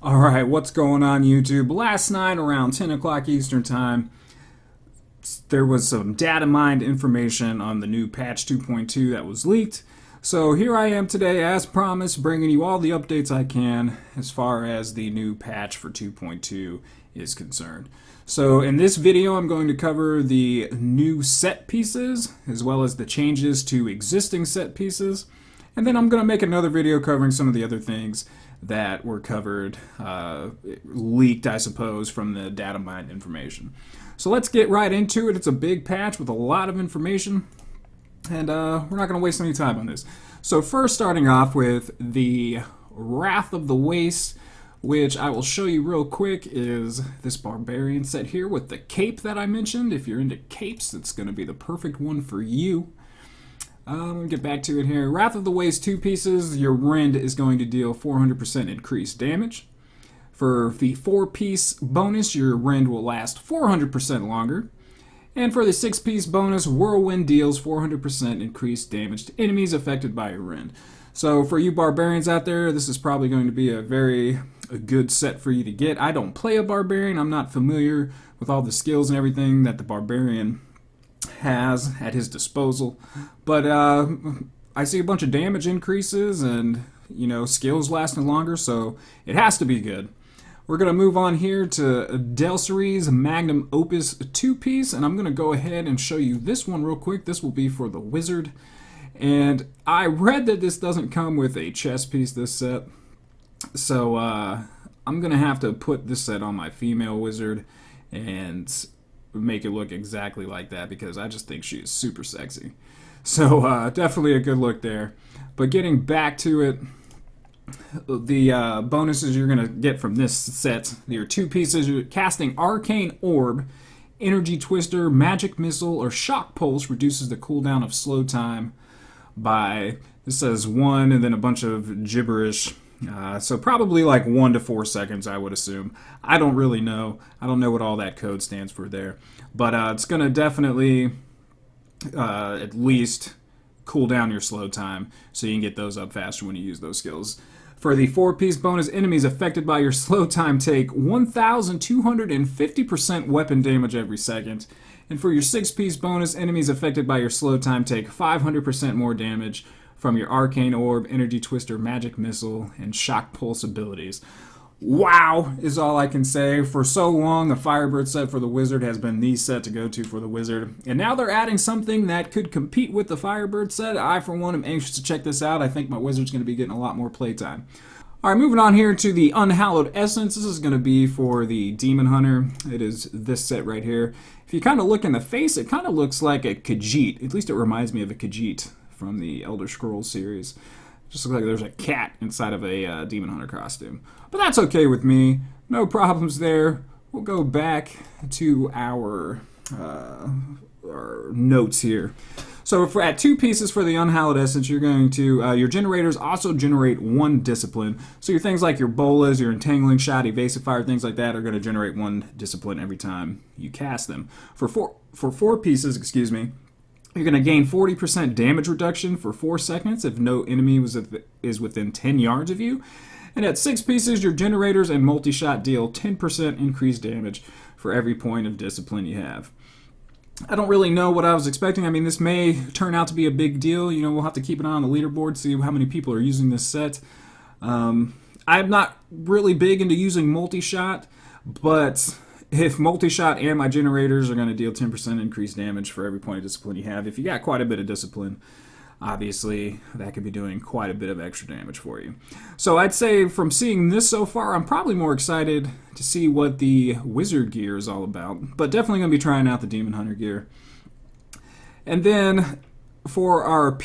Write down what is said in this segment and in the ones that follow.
Alright, what's going on YouTube? Last night around 10 o'clock Eastern Time, there was some data mined information on the new patch 2.2 that was leaked. So here I am today, as promised, bringing you all the updates I can as far as the new patch for 2.2 is concerned. So in this video I'm going to cover the new set pieces as well as the changes to existing set pieces. And then I'm going to make another video covering some of the other things that were covered, leaked, I suppose, from the data mined information. So let's get right into it. It's a big patch with a lot of information, and we're not going to waste any time on this. So first, starting off with the Wrath of the Waste, which I will show you real quick, is this barbarian set here with the cape that I mentioned. If you're into capes, it's going to be the perfect one for you. Let me get back to it here. Wrath of the Waste 2 pieces, your rend is going to deal 400% increased damage. For the 4-piece bonus, your rend will last 400% longer. And for the 6-piece bonus, Whirlwind deals 400% increased damage to enemies affected by your rend. So for you barbarians out there, this is probably going to be a good set for you to get. I don't play a barbarian. I'm not familiar with all the skills and everything that the barbarian has at his disposal, but I see a bunch of damage increases and skills lasting longer, so it has to be good. We're going to move on here to Delcery's Magnum Opus 2-piece, and I'm going to go ahead and show you this one real quick. This will be for the wizard, and I read that this doesn't come with a chest piece, this set, so I'm going to have to put this set on my female wizard and make it look exactly like that because I just think she is super sexy. So definitely a good look there. But getting back to it, the bonuses you're going to get from this set, your 2 pieces, you're casting Arcane Orb, Energy Twister, Magic Missile, or Shock Pulse reduces the cooldown of slow time by, this says 1 and then a bunch of gibberish. So probably like 1 to 4 seconds, I would assume. I don't really know. I don't know what all that code stands for there. But it's going to definitely at least cool down your slow time so you can get those up faster when you use those skills. For the 4-piece bonus, enemies affected by your slow time take 1,250% weapon damage every second. And for your 6-piece bonus, enemies affected by your slow time take 500% more damage from your Arcane Orb, Energy Twister, Magic Missile, and Shock Pulse abilities. Wow is all I can say. For so long, the Firebird set for the Wizard has been the set to go to for the Wizard. And now they're adding something that could compete with the Firebird set. I, for one, am anxious to check this out. I think my Wizard's going to be getting a lot more playtime. Alright, moving on here to the Unhallowed Essence. This is going to be for the Demon Hunter. It is this set right here. If you kind of look in the face, it kind of looks like a Khajiit. At least it reminds me of a Khajiit from the Elder Scrolls series. Just looks like there's a cat inside of a Demon Hunter costume. But that's okay with me. No problems there. We'll go back to our notes here. So at 2 pieces for the Unhallowed Essence, you're going to, your generators also generate 1 discipline. So your things like your bolas, your Entangling Shot, Evasive Fire, things like that are going to generate 1 discipline every time you cast them. For 4 pieces, excuse me, you're going to gain 40% damage reduction for 4 seconds if no enemy is within 10 yards of you. And at 6 pieces, your generators and multi-shot deal 10% increased damage for every point of discipline you have. I don't really know what I was expecting. I mean, this may turn out to be a big deal. We'll have to keep an eye on the leaderboard, see how many people are using this set. I'm not really big into using multi-shot, but if multi-shot and my generators are going to deal 10% increased damage for every point of discipline you have, if you got quite a bit of discipline, obviously that could be doing quite a bit of extra damage for you. So I'd say from seeing this so far, I'm probably more excited to see what the Wizard gear is all about, but definitely going to be trying out the Demon Hunter gear. And then for our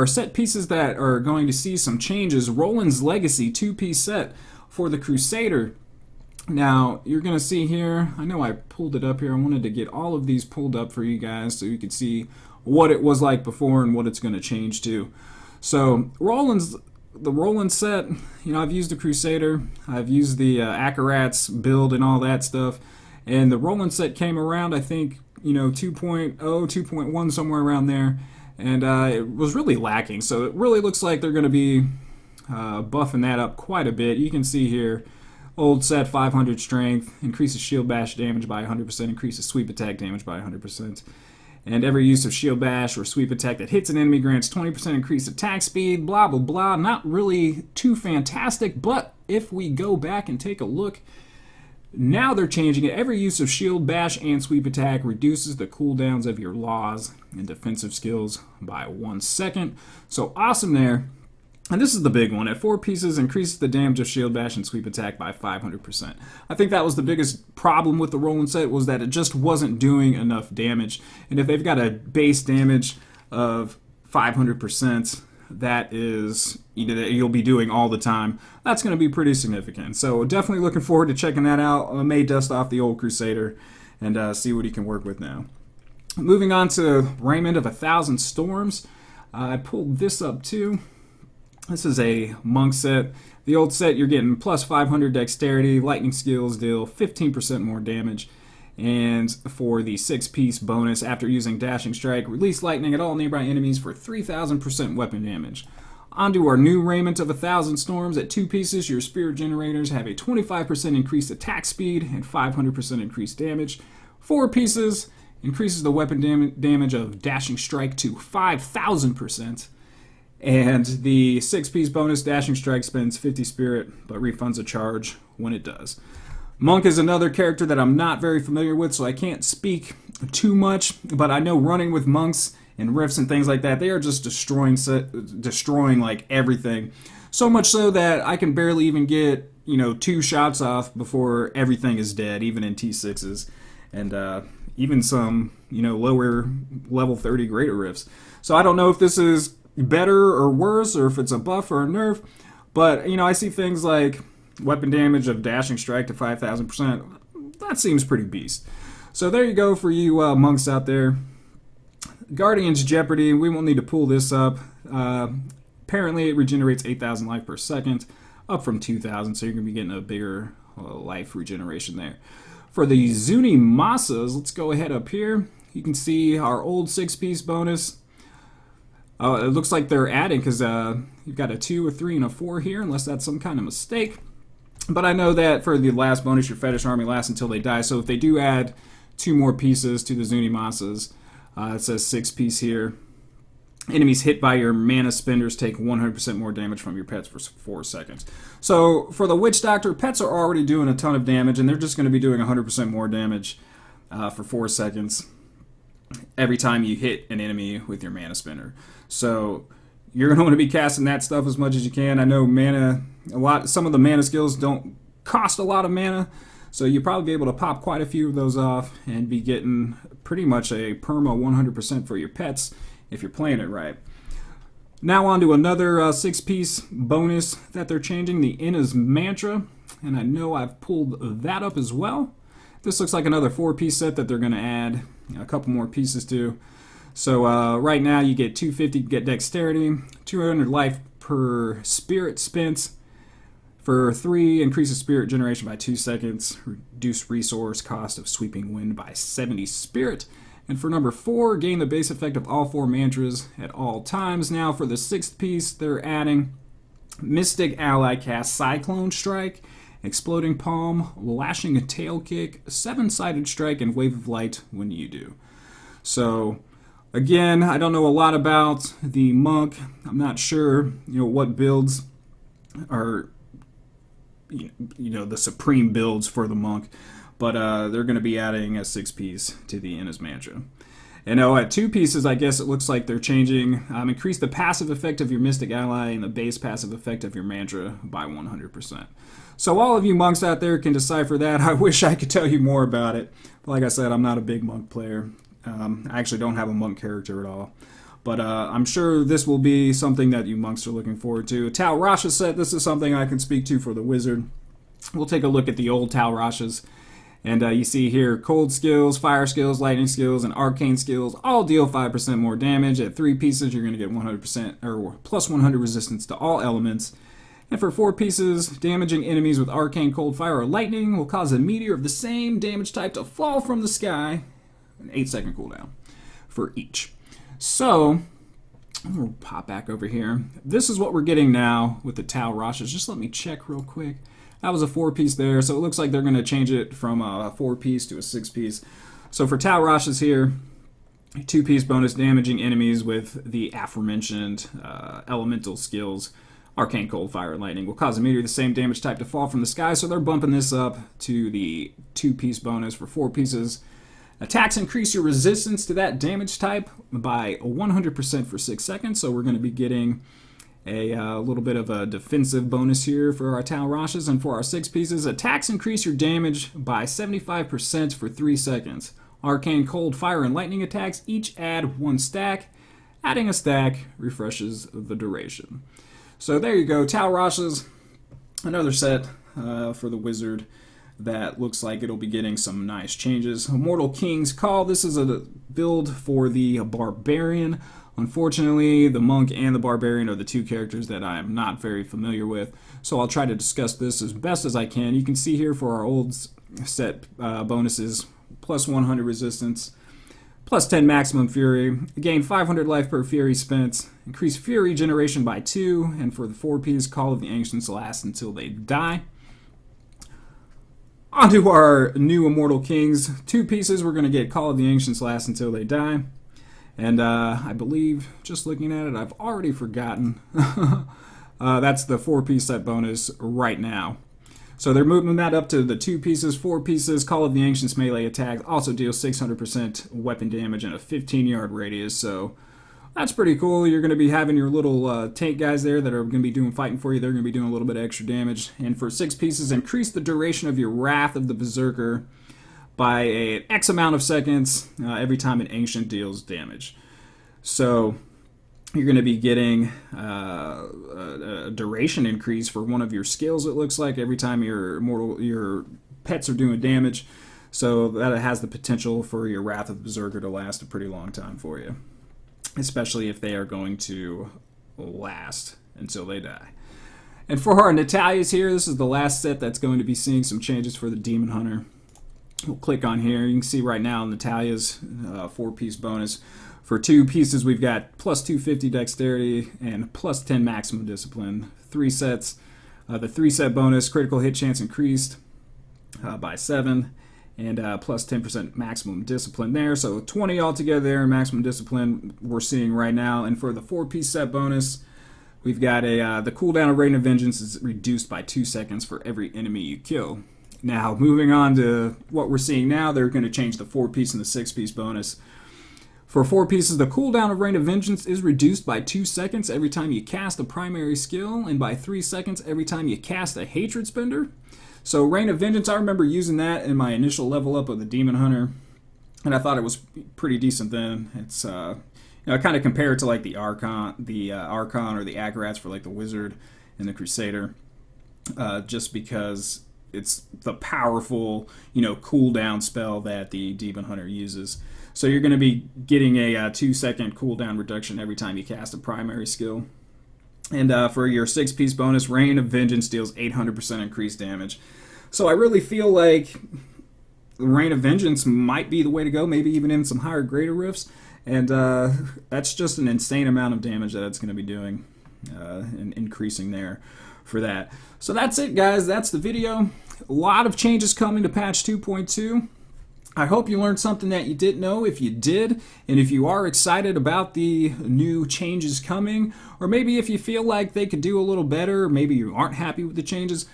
set pieces that are going to see some changes, Roland's Legacy 2-piece set for the Crusader. Now, you're going to see here, I know I pulled it up here, I wanted to get all of these pulled up for you guys so you could see what it was like before and what it's going to change to. So, the Roland set, I've used the Crusader, I've used the Akarat's build and all that stuff, and the Roland set came around, I think, 2.0, 2.1, somewhere around there, and it was really lacking, so it really looks like they're going to be buffing that up quite a bit. You can see here, Old set 500 strength, increases shield bash damage by 100%, increases sweep attack damage by 100%. And every use of shield bash or sweep attack that hits an enemy grants 20% increased attack speed, blah, blah, blah. Not really too fantastic, but if we go back and take a look, now they're changing it. Every use of shield bash and sweep attack reduces the cooldowns of your laws and defensive skills by 1 second. So awesome there. And this is the big one. At 4 pieces, increases the damage of shield bash and sweep attack by 500%. I think that was the biggest problem with the rolling set, was that it just wasn't doing enough damage. And if they've got a base damage of 500%, that is, that you'll be doing all the time, that's going to be pretty significant. So definitely looking forward to checking that out. I may dust off the old Crusader and see what he can work with now. Moving on to Raiment of 1,000 Storms. I pulled this up too. This is a monk set. The old set, you're getting plus 500 dexterity, lightning skills deal 15% more damage. And for the 6-piece bonus, after using Dashing Strike, release lightning at all nearby enemies for 3,000% weapon damage. Onto our new Raiment of 1,000 Storms. At 2 pieces, your spirit generators have a 25% increased attack speed and 500% increased damage. 4 pieces, increases the weapon damage of Dashing Strike to 5,000%. And the 6-piece bonus, Dashing Strike, spends 50 spirit, but refunds a charge when it does. Monk is another character that I'm not very familiar with, so I can't speak too much, but I know running with monks and rifts and things like that, they are just destroying like everything. So much so that I can barely even get, 2 shots off before everything is dead, even in T6s. And even some, lower level 30 greater rifts. So I don't know if this is better or worse, or if it's a buff or a nerf, but I see things like weapon damage of Dashing Strike to 5,000%. That seems pretty beast. So there you go for you monks out there. Guardian's Jeopardy, we won't need to pull this up. Apparently it regenerates 8,000 life per second, up from 2,000, so you're going to be getting a bigger life regeneration there. For the Zuni Masas, let's go ahead up here. You can see our old 6-piece bonus. It looks like they're adding, because you've got a 2, a 3, and a 4 here, unless that's some kind of mistake. But I know that for the last bonus, your Fetish Army lasts until they die. So if they do add 2 more pieces to the Zuni Masas, it says 6-piece here. Enemies hit by your mana spenders take 100% more damage from your pets for 4 seconds. So for the Witch Doctor, pets are already doing a ton of damage, and they're just going to be doing 100% more damage for 4 seconds every time you hit an enemy with your mana spender. So you're going to want to be casting that stuff as much as you can. I know some of the mana skills don't cost a lot of mana, so you'll probably be able to pop quite a few of those off and be getting pretty much a perma 100% for your pets if you're playing it right. Now on to another 6-piece bonus that they're changing, the Inna's Mantra, and I know I've pulled that up as well. This looks like another 4-piece set that they're going to add a couple more pieces to. So right now you get 250 to get dexterity, 200 life per spirit spent. For 3, increases spirit generation by 2 seconds, reduce resource cost of sweeping wind by 70 spirit. And for number 4, gain the base effect of all 4 mantras at all times. Now for the 6th piece, they're adding Mystic Ally cast Cyclone Strike, Exploding Palm, Lashing Tail Kick, 7-sided Strike, and Wave of Light when you do. So again, I don't know a lot about the monk. I'm not sure, what builds are, the supreme builds for the monk, but they're going to be adding a 6-piece to the Inna's Mantra. And at 2 pieces, I guess it looks like they're changing, increase the passive effect of your Mystic Ally and the base passive effect of your mantra by 100%. So all of you monks out there can decipher that. I wish I could tell you more about it. But like I said, I'm not a big monk player. I actually don't have a monk character at all. But I'm sure this will be something that you monks are looking forward to. Tal Rasha set, this is something I can speak to for the wizard. We'll take a look at the old Tal Rashas. And you see here, cold skills, fire skills, lightning skills, and arcane skills all deal 5% more damage. At 3 pieces, you're going to get 100% or plus 100 resistance to all elements. And for 4 pieces, damaging enemies with arcane, cold, fire, or lightning will cause a meteor of the same damage type to fall from the sky. An 8-second cooldown for each. So, we'll pop back over here. This is what we're getting now with the Tal Rashas. Just let me check real quick. That was a 4-piece there, so it looks like they're going to change it from a 4-piece to a 6-piece. So for Tal Rasha's here, 2-piece bonus damaging enemies with the aforementioned elemental skills. Arcane Cold, Fire, and Lightning will cause a meteor the same damage type to fall from the sky, so they're bumping this up to the 2-piece bonus for 4 pieces. Attacks increase your resistance to that damage type by 100% for 6 seconds, so we're going to be getting a little bit of a defensive bonus here for our Tal Rashas. And for our 6 pieces, attacks increase your damage by 75% for 3 seconds. Arcane Cold, Fire, and Lightning attacks each add 1 stack. Adding a stack refreshes the duration. So there you go, Tal Rasha's, another set for the Wizard that looks like it'll be getting some nice changes. Immortal King's Call, this is a build for the Barbarian. Unfortunately, the Monk and the Barbarian are the 2 characters that I am not very familiar with, so I'll try to discuss this as best as I can. You can see here for our old set bonuses, plus 100 resistance, plus 10 maximum fury, gain 500 life per fury spent, increase fury generation by 2, and for the 4-piece, Call of the Ancients last until they die. Onto our new Immortal Kings. 2 pieces, we're going to get Call of the Ancients last until they die. And I believe, just looking at it, I've already forgotten. That's the 4-piece set bonus right now. So they're moving that up to the 2 pieces, 4 pieces. Call of the Ancients melee attack also deals 600% weapon damage in a 15-yard radius. So that's pretty cool. You're going to be having your little tank guys there that are going to be doing fighting for you. They're going to be doing a little bit of extra damage. And for 6 pieces, increase the duration of your Wrath of the Berserker by an X amount of seconds every time an Ancient deals damage. So you're going to be getting a duration increase for one of your skills, it looks like, every time your pets are doing damage. So that has the potential for your Wrath of the Berserker to last a pretty long time for you, especially if they are going to last until they die. And for our Natalias here, this is the last set that's going to be seeing some changes for the Demon Hunter. We'll click on here. You can see right now Natalia's 4-piece bonus. For 2 pieces, we've got plus 250 dexterity and plus 10 maximum discipline. 3 sets. The 3-set bonus, critical hit chance increased by 7, and plus 10% maximum discipline there. So 20 altogether there, maximum discipline we're seeing right now. And for the 4-piece set bonus, we've got the cooldown of Rain of Vengeance is reduced by 2 seconds for every enemy you kill. Now, moving on to what we're seeing now, they're going to change the 4-piece and the 6-piece bonus. For 4 pieces, the cooldown of Rain of Vengeance is reduced by 2 seconds every time you cast a primary skill, and by 3 seconds every time you cast a Hatred Spender. So Rain of Vengeance, I remember using that in my initial level up of the Demon Hunter, and I thought it was pretty decent then. It's I kind of compare it to like the Archon or the Agorats for like the Wizard and the Crusader, just because it's the powerful, cooldown spell that the Demon Hunter uses. So you're going to be getting a 2-second cooldown reduction every time you cast a primary skill. And for your 6-piece bonus, Rain of Vengeance deals 800% increased damage. So I really feel like Rain of Vengeance might be the way to go, maybe even in some higher greater rifts. And that's just an insane amount of damage that it's going to be doing and increasing there for that. So that's it, guys. That's the video. A lot of changes coming to patch 2.2. I hope you learned something that you didn't know. If you did, and if you are excited about the new changes coming, or maybe if you feel like they could do a little better, or maybe you aren't happy with the changes,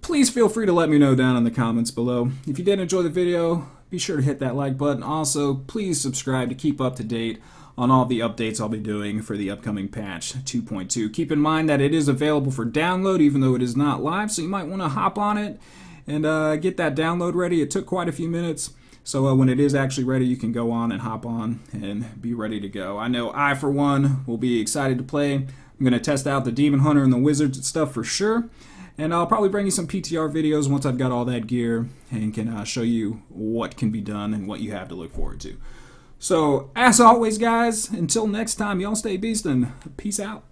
please feel free to let me know down in the comments below. If you did enjoy the video, be sure to hit that like button. Also, please subscribe to keep up to date on all the updates I'll be doing for the upcoming patch 2.2. Keep in mind that it is available for download, even though it is not live, so you might want to hop on it and get that download ready. It took quite a few minutes, so when it is actually ready, you can go on and hop on and be ready to go. I know I, for one, will be excited to play. I'm going to test out the Demon Hunter and the Wizards and stuff for sure, and I'll probably bring you some PTR videos once I've got all that gear and can show you what can be done and what you have to look forward to. So, as always, guys, until next time, y'all stay beastin'. Peace out.